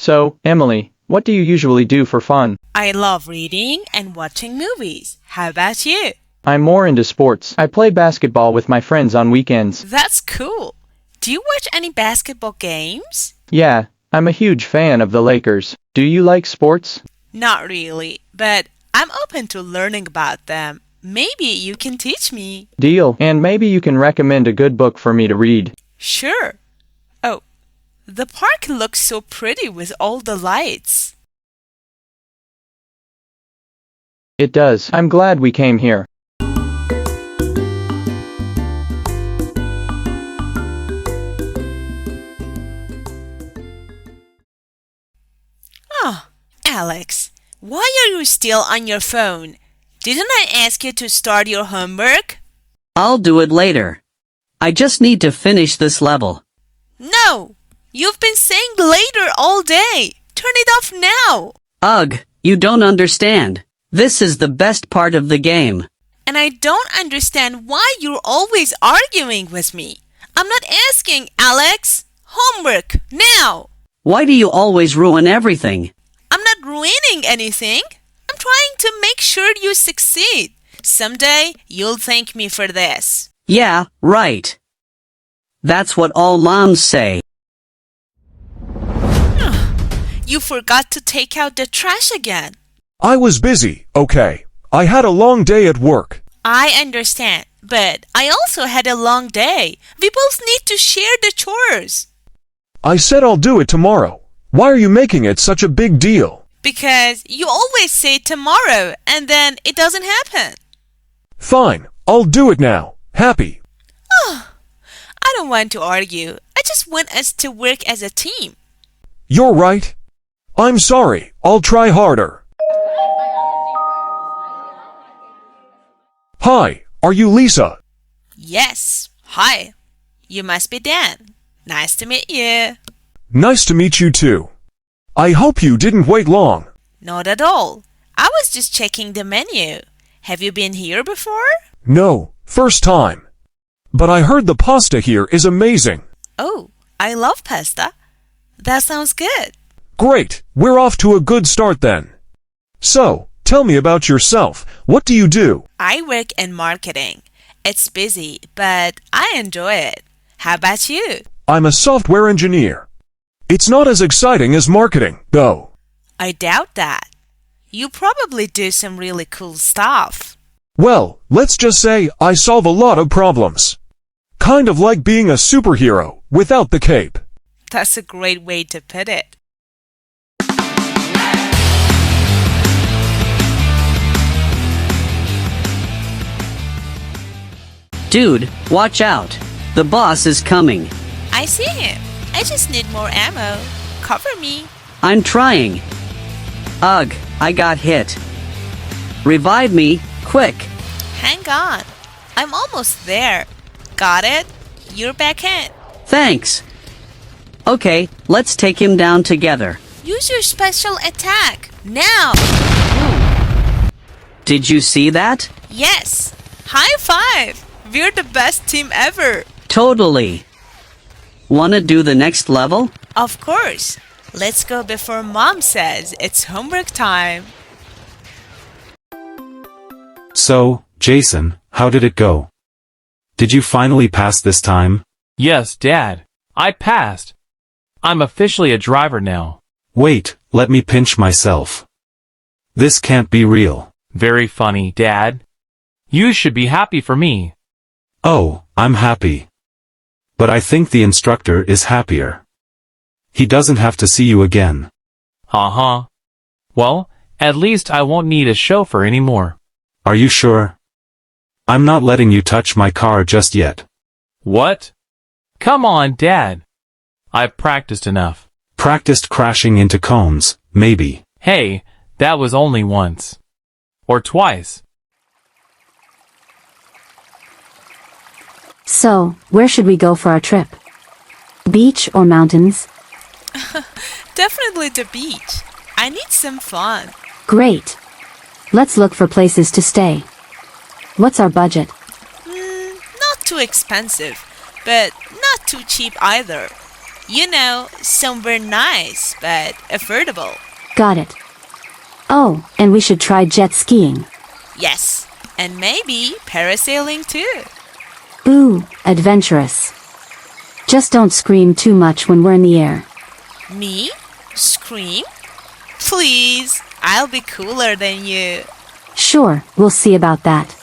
So, Emily, what do you usually do for fun? I love reading and watching movies. How about you? I'm more into sports. I play basketball with my friends on weekends. That's cool. Do you watch any basketball games? Yeah, I'm a huge fan of the Lakers. Do you like sports? Not really, but I'm open to learning about them. Maybe you can teach me. Deal. And maybe you can recommend a good book for me to read. Sure. Oh, the park looks so pretty with all the lights. It does. I'm glad we came here. Oh, Alex, why are you still on your phone? Didn't I ask you to start your homework? I'll do it later. I just need to finish this level. No, you've been saying later all day. Turn it off now. Ugh, you don't understand. This is the best part of the game. And I don't understand why you're always arguing with me. I'm not asking, Alex. Homework, now. Why do you always ruin everything? I'm not ruining anything. I'm trying to make sure you succeed. Someday, you'll thank me for this. Yeah, right. That's what all moms say. You forgot to take out the trash again. I was busy, okay. I had a long day at work. I understand, but I also had a long day. We both need to share the chores. I said I'll do it tomorrow. Why are you making it such a big deal? Because you always say tomorrow and then it doesn't happen. Fine, I'll do it now. Happy. I don't want to argue. I just want us to work as a team. You're right. I'm sorry. I'll try harder. Hi, are you Lisa? Yes. Hi. You must be Dan. Nice to meet you. Nice to meet you too. I hope you didn't wait long. Not at all. I was just checking the menu. Have you been here before? No, first time. But I heard the pasta here is amazing. Oh, I love pasta. That sounds good. Great, we're off to a good start then. So, tell me about yourself. What do you do? I work in marketing. It's busy, but I enjoy it. How about you? I'm a software engineer. It's not as exciting as marketing, though. I doubt that. You probably do some really cool stuff. Well, let's just say I solve a lot of problems. Kind of like being a superhero without the cape. That's a great way to put it. Dude, watch out. The boss is coming. I see him. I just need more ammo. Cover me. I'm trying. Ugh, I got hit. Revive me, quick. Hang on. I'm almost there. Got it? You're back in. Thanks. Okay, let's take him down together. Use your special attack. Now. Did you see that? Yes. High five. We're the best team ever. Totally. Wanna do the next level? Of course. Let's go before Mom says it's homework time. So, Jason, how did it go? Did you finally pass this time? Yes, Dad. I passed. I'm officially a driver now. Wait, let me pinch myself. This can't be real. Very funny, Dad. You should be happy for me. Oh, I'm happy. But I think the instructor is happier. He doesn't have to see you again. Uh-huh. Well, at least I won't need a chauffeur anymore. Are you sure? I'm not letting you touch my car just yet. What? Come on, Dad. I've practiced enough. Practiced crashing into cones, maybe. Hey, that was only once. Or twice. So, where should we go for our trip? Beach or mountains? Definitely the beach. I need some fun. Great. Let's look for places to stay. What's our budget? Not too expensive, but not too cheap either. You know, somewhere nice but affordable. Got it. Oh, and we should try jet skiing. Yes, and maybe parasailing too. Ooh, adventurous. Just don't scream too much when we're in the air. Me? Scream? Please, I'll be cooler than you. Sure, we'll see about that.